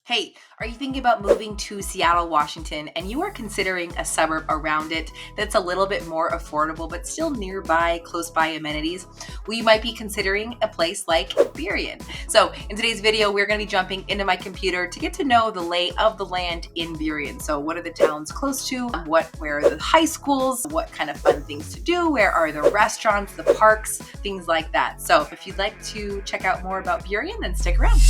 Hey, are you thinking about moving to Seattle, Washington, and you are considering a suburb around it that's a little bit more affordable but still nearby, close by amenities? Well, you might be considering a place like Burien. So in today's video, we're going to be jumping into my computer to get to know the lay of the land in Burien. So what are the towns close to? Where are the high schools? What kind of fun things to do? Where are the restaurants, the parks, things like that. So if you'd like to check out more about Burien, then stick around.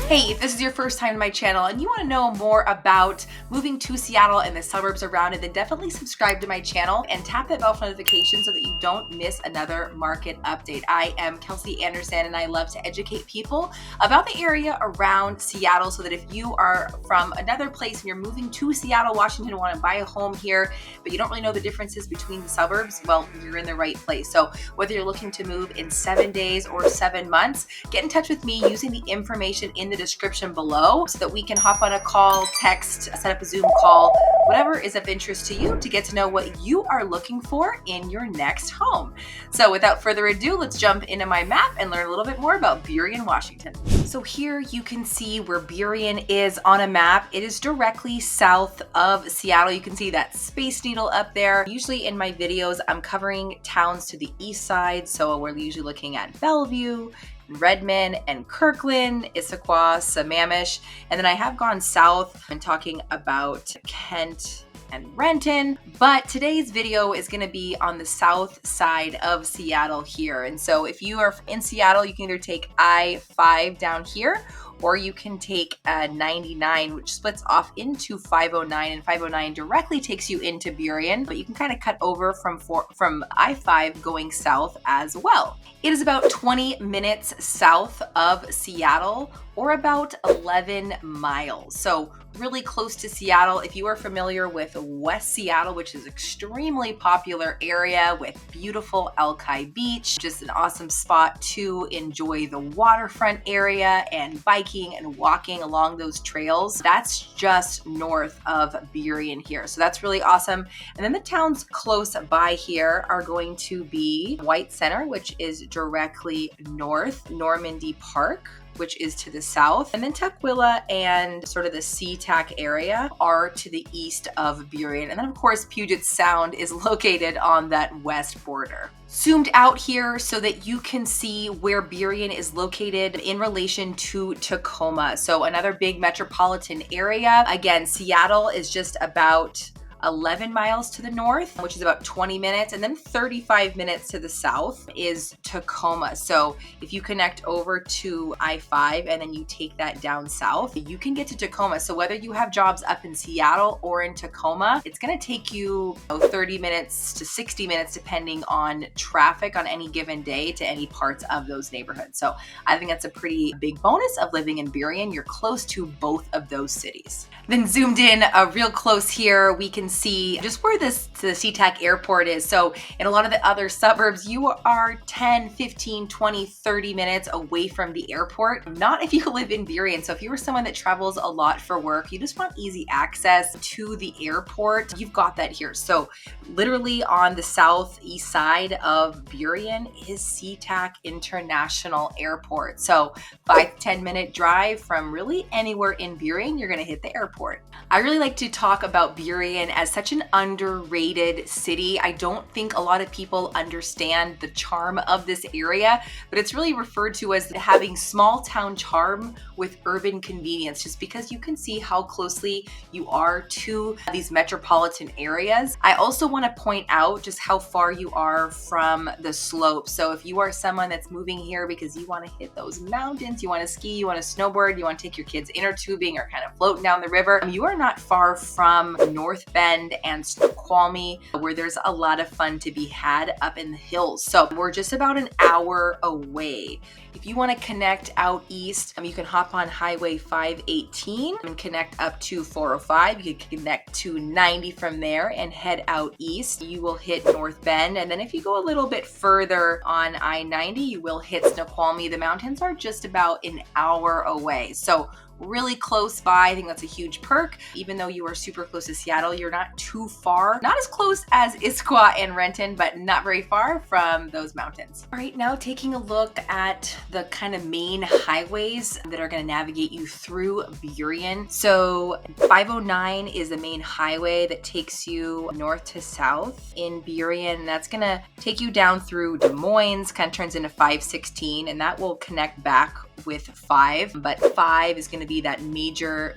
Hey, if this is your first time to my channel and you want to know more about moving to Seattle and the suburbs around it, then definitely subscribe to my channel and tap that bell for notifications so that you don't miss another market update. I am Kelsey Anderson and I love to educate people about the area around Seattle so that if you are from another place and you're moving to Seattle, Washington, and want to buy a home here, but you don't really know the differences between the suburbs, well, you're in the right place. So whether you're looking to move in 7 days or 7 months, get in touch with me using the information in the description below so that we can hop on a call, text, set up a Zoom call, whatever is of interest to you to get to know what you are looking for in your next home. So without further ado, let's jump into my map and learn a little bit more about Burien, Washington. So here you can see where Burien is on a map. It is directly south of Seattle. You can see that Space Needle up there. Usually in my videos, I'm covering towns to the east side. So we're usually looking at Bellevue, Redmond and Kirkland, Issaquah, Sammamish, and then I have gone south and talking about Kent and Renton, but today's video is going to be on the south side of Seattle here. And so if you are in Seattle, you can either take I-5 down here, or you can take 99, which splits off into 509, and 509 directly takes you into Burien, but you can kind of cut over from I-5 going south as well. It is about 20 minutes south of Seattle, or about 11 miles. So really close to Seattle. If you are familiar with West Seattle, which is an extremely popular area with beautiful Alki Beach, just an awesome spot to enjoy the waterfront area and biking and walking along those trails. That's just north of Burien here. So that's really awesome. And then the towns close by here are going to be White Center, which is directly north, Normandy Park, which is to the south, and then Tukwila and sort of the SeaTac area are to the east of Burien. And then of course, Puget Sound is located on that west border. Zoomed out here so that you can see where Burien is located in relation to Tacoma. So another big metropolitan area. Again, Seattle is just about 11 miles to the north, which is about 20 minutes, and then 35 minutes to the south is Tacoma. So if you connect over to I-5 and then you take that down south, you can get to Tacoma. So whether you have jobs up in Seattle or in Tacoma, it's going to take you 30 minutes to 60 minutes depending on traffic on any given day to any parts of those neighborhoods. So I think that's a pretty big bonus of living in Burien. You're close to both of those cities. Then zoomed in real close here, we can see just where the SeaTac airport is. So in a lot of the other suburbs, you are 10, 15, 20, 30 minutes away from the airport. Not if you live in Burien. So if you are someone that travels a lot for work, you just want easy access to the airport, you've got that here. So literally on the southeast side of Burien is SeaTac International Airport. So 5 to 10 minute drive from really anywhere in Burien, you're gonna hit the airport. I really like to talk about Burien as such an underrated city. I don't think a lot of people understand the charm of this area, but it's really referred to as having small town charm with urban convenience, just because you can see how closely you are to these metropolitan areas. I also want to point out just how far you are from the slopes. So if you are someone that's moving here because you want to hit those mountains, you want to ski, you want to snowboard, you want to take your kids inner tubing or kind of floating down the river, you are not far from North Bend and Snoqualmie, where there's a lot of fun to be had up in the hills. So we're just about an hour away. If you want to connect out east, you can hop on Highway 518 and connect up to 405. You can connect to 90 from there and head out east. You will hit North Bend. And then if you go a little bit further on I-90, you will hit Snoqualmie. The mountains are just about an hour away. So really close by. I think that's a huge perk. Even though you are super close to Seattle, you're not too far. Not as close as Issaquah and Renton, but not very far from those mountains. All right, now taking a look at the kind of main highways that are going to navigate you through Burien. So 509 is the main highway that takes you north to south in Burien. That's going to take you down through Des Moines, kind of turns into 516, and that will connect back with 5. But 5 is going to be that major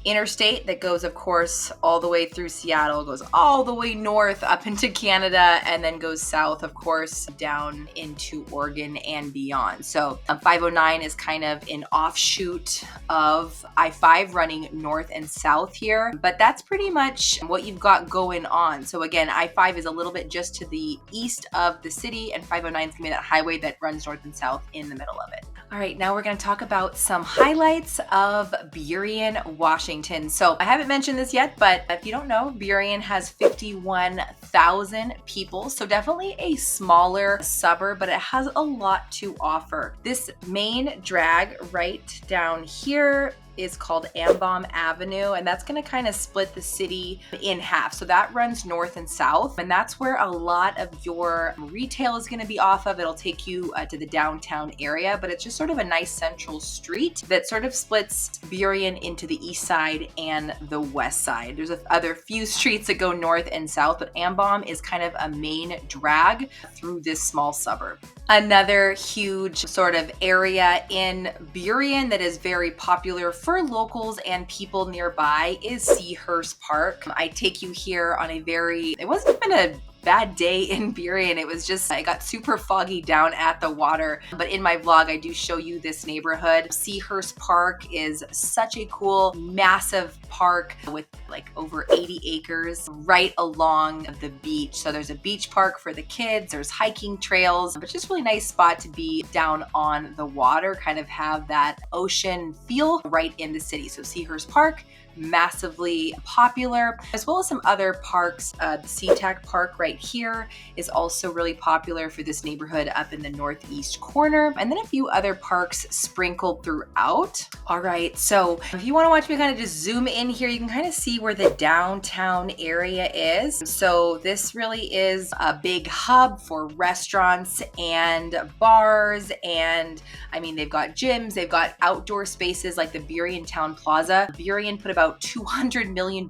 interstate that goes, of course, all the way through Seattle, goes all the way north up into Canada, and then goes south, of course, down into Oregon and beyond. So 509 is kind of an offshoot of I-5 running north and south here, but that's pretty much what you've got going on. So again, I-5 is a little bit just to the east of the city, and 509 is going to be that highway that runs north and south in the middle of it. All right, now we're going to talk about some highlights of Burien, Washington. So I haven't mentioned this yet, but if you don't know, Burien has 51,000 people. So definitely a smaller suburb, but it has a lot to offer. This main drag right down here is called Ambom Avenue, and that's going to kind of split the city in half. So that runs north and south, and that's where a lot of your retail is going to be off of. It'll take you to the downtown area, but it's just sort of a nice central street that sort of splits Burien into the east side and the west side. There's other few streets that go north and south, but Ambom is kind of a main drag through this small suburb. Another huge sort of area in Burien that is very popular for locals and people nearby is Seahurst Park. I take you here on it wasn't even a bad day in Burien. It was just, I got super foggy down at the water. But in my vlog, I do show you this neighborhood. Seahurst Park is such a cool, massive park with like over 80 acres right along the beach. So there's a beach park for the kids, there's hiking trails, but just really nice spot to be down on the water, kind of have that ocean feel right in the city. So Seahurst Park, massively popular, as well as some other parks. The SeaTac Park right here is also really popular for this neighborhood up in the northeast corner, and then a few other parks sprinkled throughout. All right, so if you want to watch me kind of just zoom in here, you can kind of see where the downtown area is. So this really is a big hub for restaurants and bars, and I mean, they've got gyms, they've got outdoor spaces like the Burien Town Plaza. Burien put about $200 million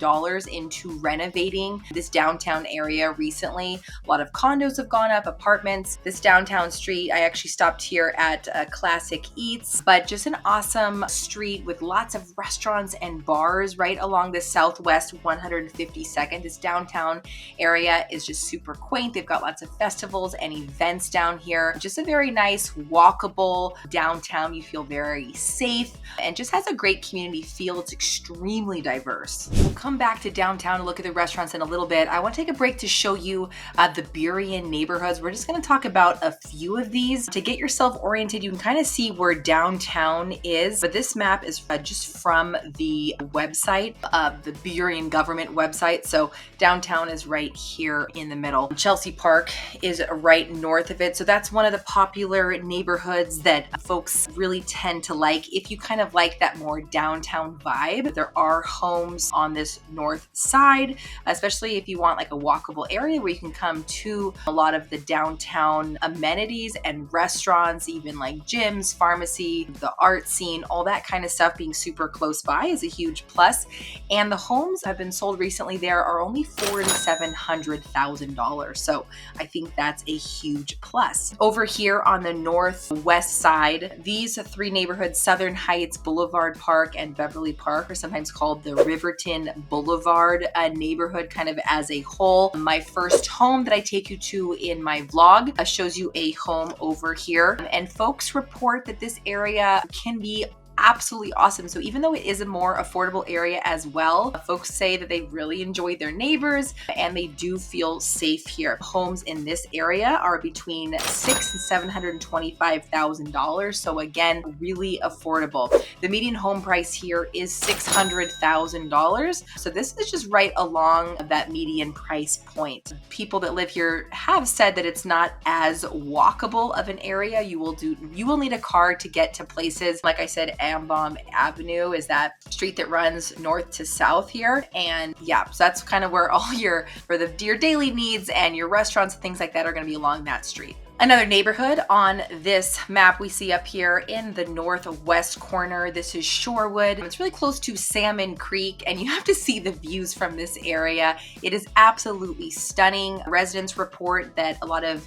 into renovating this downtown area recently. A lot of condos have gone up, apartments. This downtown street, I actually stopped here at Classic Eats, but just an awesome street with lots of restaurants and bars right along the southwest 152nd. This downtown area is just super quaint. They've got lots of festivals and events down here. Just a very nice, walkable downtown. You feel very safe and just has a great community feel. It's extremely diverse. We'll come back to downtown and look at the restaurants in a little bit. I want to take a break to show you the Burien neighborhoods. We're just going to talk about a few of these. To get yourself oriented, you can kind of see where downtown is, but this map is just from the website of the Burien government website. So downtown is right here in the middle. Chelsea Park is right north of it. So that's one of the popular neighborhoods that folks really tend to like. If you kind of like that more downtown vibe, there are homes on this north side, especially if you want like a walkable area where you can come to a lot of the downtown amenities and restaurants, even like gyms, pharmacy, the art scene, all that kind of stuff being super close by is a huge plus. And the homes have been sold recently there are only $400,000 to $700,000. So I think that's a huge plus. Over here on the northwest side, these three neighborhoods, Southern Heights, Boulevard Park, and Beverly Park, are sometimes called the Riverton Boulevard neighborhood kind of as a whole. My first home that I take you to in my vlog shows you a home over here, and folks report that this area can be absolutely awesome. So even though it is a more affordable area as well, folks say that they really enjoy their neighbors and they do feel safe here. Homes in this area are between $600,000 and $725,000. So again, really affordable. The median home price here is $600,000. So this is just right along that median price point. People that live here have said that it's not as walkable of an area. You will need a car to get to places, like I said, Ambom Avenue is that street that runs north to south here. And yeah, so that's kind of where all your daily needs and your restaurants and things like that are going to be along that street. Another neighborhood on this map we see up here in the northwest corner. This is Shorewood. It's really close to Salmon Creek, and you have to see the views from this area. It is absolutely stunning. Residents report that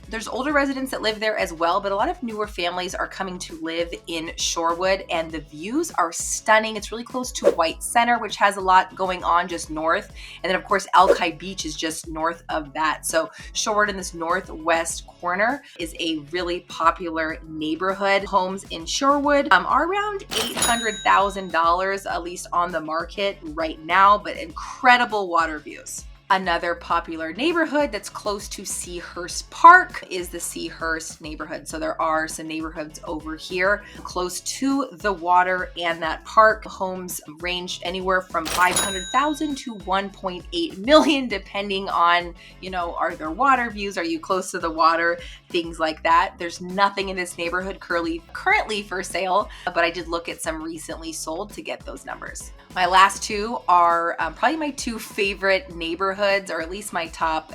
there's older residents that live there as well, but a lot of newer families are coming to live in Shorewood, and the views are stunning. It's really close to White Center, which has a lot going on just north. And then of course, Alki Beach is just north of that. So Shorewood in this northwest corner is a really popular neighborhood. Homes in Shorewood are around $800,000, at least on the market right now, but incredible water views. Another popular neighborhood that's close to Seahurst Park is the Seahurst neighborhood. So there are some neighborhoods over here close to the water and that park. Homes range anywhere from 500,000 to 1.8 million, depending on, are there water views? Are you close to the water? Things like that. There's nothing in this neighborhood currently for sale, but I did look at some recently sold to get those numbers. My last two are probably my two favorite neighborhoods, or at least my top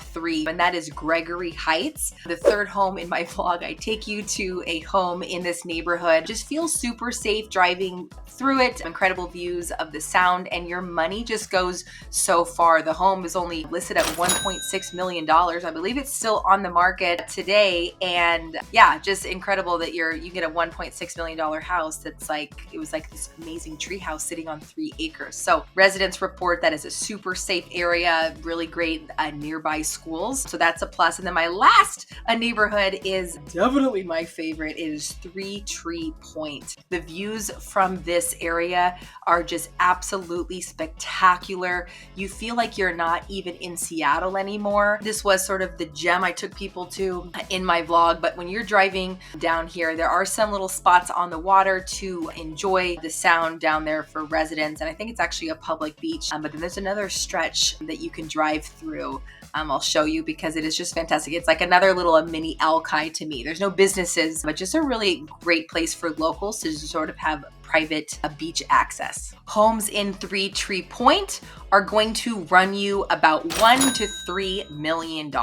three, and that is Gregory Heights. The third home in my vlog, I take you to a home in this neighborhood. Just feels super safe driving through it. Incredible views of the sound, and your money just goes so far. The home is only listed at $1.6 million. I believe it's still on the market today, and yeah, just incredible that you get a $1.6 million house it was like this amazing tree house sitting on 3 acres. So residents report that is a super safe area, really great nearby schools. So that's a plus. And then my last neighborhood is definitely my favorite. It is Three Tree Point. The views from this area are just absolutely spectacular. You feel like you're not even in Seattle anymore. This was sort of the gem I took people to in my vlog, but when you're driving down here, there are some little spots on the water to enjoy the sound down there for residents, and I think it's actually a public beach, but then there's another stretch that you can drive through. I'll show you because it is just fantastic. It's like another little mini Alki to me. There's no businesses, but just a really great place for locals to just sort of have private beach access. Homes in Three Tree Point are going to run you about $1 to $3 million, and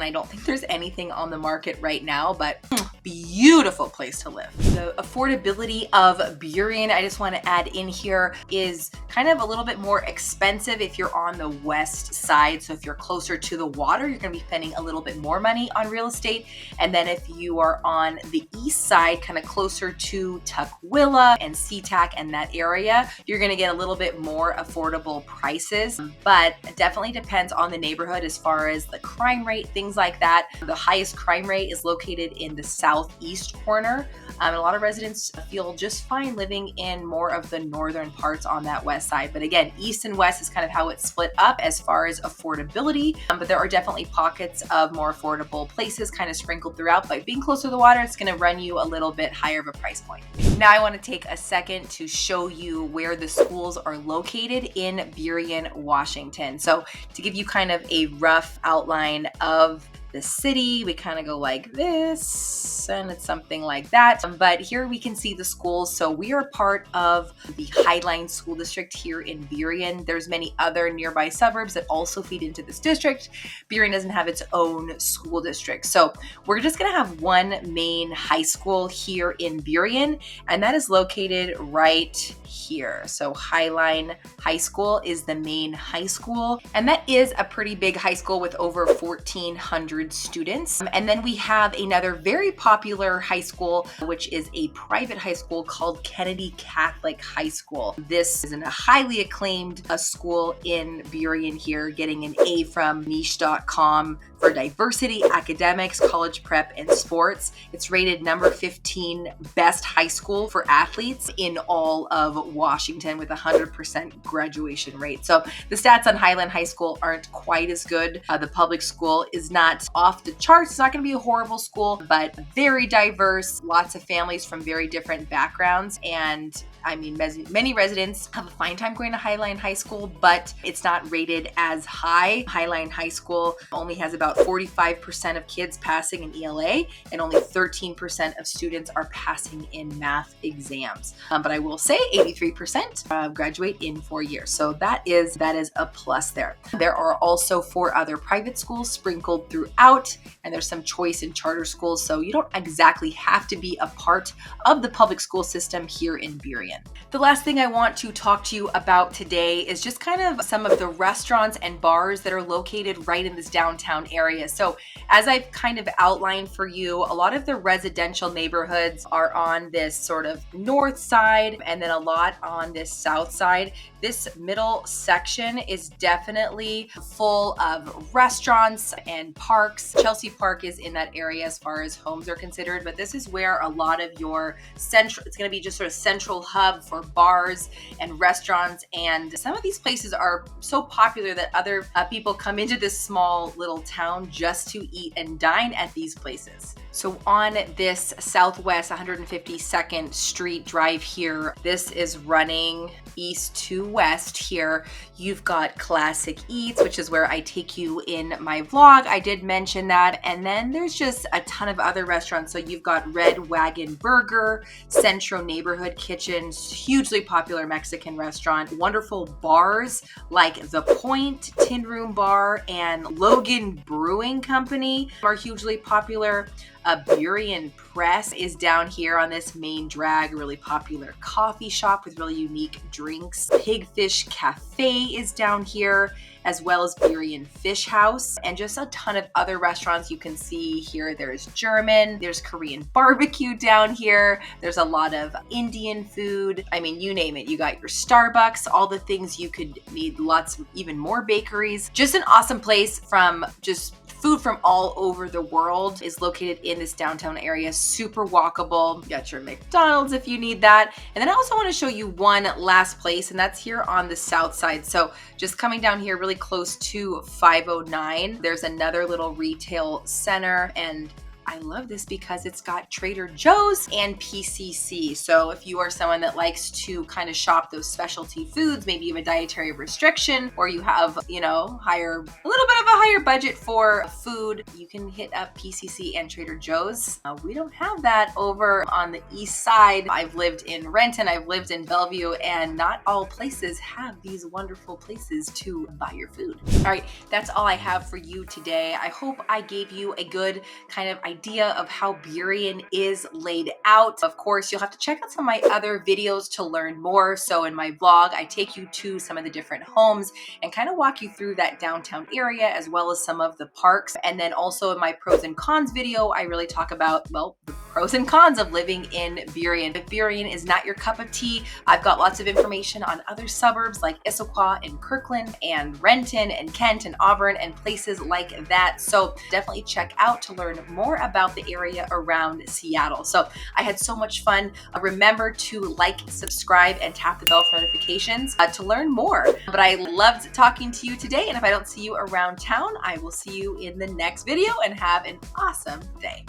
I don't think there's anything on the market right now, but beautiful place to live. The affordability of Burien, I just want to add in here, is kind of a little bit more expensive if you're on the west side. So if you're closer to the water, you're going to be spending a little bit more money on real estate. And then if you are on the east side, kind of closer to Tukwila and SeaTac and that area, you're going to get a little bit more affordable prices, but it definitely depends on the neighborhood as far as the crime rate, things like that. The highest crime rate is located in the southeast corner. And a lot of residents feel just fine living in more of the northern parts on that west side. But again, east and west is kind of how it's split up as far as affordability. But there are definitely pockets of more affordable places kind of sprinkled throughout. But being close to the water, it's going to run you a little bit higher of a price point. Now I want to take a second to show you where the schools are located in Burien, Washington. So to give you kind of a rough outline of the city, we kind of go like this, and it's something like that. But here we can see the schools. So we are part of the Highline School District here in Burien. There's many other nearby suburbs that also feed into this district. Burien doesn't have its own school district. So we're just gonna have one main high school here in Burien, and that is located right here. So Highline High School is the main high school, and that is a pretty big high school with over 1,400 students. And then we have another very popular high school, which is a private high school called Kennedy Catholic High School. This is a highly acclaimed school in Burien here, getting an A from niche.com for diversity, academics, college prep, and sports. It's rated number 15 best high school for athletes in all of Washington with 100% graduation rate. So the stats on Highland High School aren't quite as good. The public school is not off the charts. It's not going to be a horrible school, but very diverse, lots of families from very different backgrounds. And I mean, many residents have a fine time going to Highline High School, but it's not rated as high. Highline High School only has about 45% of kids passing in ELA, and only 13% of students are passing in math exams. But I will say 83% graduate in 4 years. So that is a plus there. There are also 4 other private schools sprinkled throughout, and there's some choice in charter schools. So you don't exactly have to be a part of the public school system here in Burien. The last thing I want to talk to you about today is just kind of some of the restaurants and bars that are located right in this downtown area. So as I've kind of outlined for you, a lot of the residential neighborhoods are on this sort of north side, and then a lot on this south side. This middle section is definitely full of restaurants and parks. Chelsea Park is in that area as far as homes are considered, but this is where a lot of your it's going to be just sort of central hub for bars and restaurants. And some of these places are so popular that other people come into this small little town just to eat and dine at these places. So on this Southwest 152nd Street drive here, this is running east to west here. You've got Classic Eats, which is where I take you in my vlog. I did mention that. And then there's just a ton of other restaurants. So you've got Red Wagon Burger, Centro Neighborhood Kitchen, hugely popular Mexican restaurant, wonderful bars like The Point, Tin Room Bar, and Logan Brewing Company are hugely popular. Burien Press is down here on this main drag, a really popular coffee shop with really unique drinks. Pigfish Cafe is down here, as well as Burien Fish House, and just a ton of other restaurants you can see here. There's German, there's Korean barbecue down here. There's a lot of Indian food. I mean, you name it. You got your Starbucks, all the things you could need, lots of even more bakeries. Just an awesome place from just food from all over the world is located in this downtown area. Super walkable. You got your McDonald's if you need that. And then I also want to show you one last place, and that's here on the south side. So just coming down here really close to 509, there's another little retail center, and I love this because it's got Trader Joe's and PCC. So if you are someone that likes to kind of shop those specialty foods, maybe you have a dietary restriction, or you have, a little bit of a higher budget for food, you can hit up PCC and Trader Joe's. We don't have that over on the east side. I've lived in Renton, I've lived in Bellevue, and not all places have these wonderful places to buy your food. All right, that's all I have for you today. I hope I gave you a good kind of idea of how Burien is laid out. Of course, you'll have to check out some of my other videos to learn more. So in my vlog, I take you to some of the different homes and kind of walk you through that downtown area, as well as some of the parks. And then also in my pros and cons video, I really talk about, well, the pros and cons of living in Burien. If Burien is not your cup of tea, I've got lots of information on other suburbs like Issaquah and Kirkland and Renton and Kent and Auburn and places like that. So definitely check out to learn more about the area around Seattle. So I had so much fun. Remember to like, subscribe, and tap the bell for notifications to learn more. But I loved talking to you today, and if I don't see you around town, I will see you in the next video, and have an awesome day.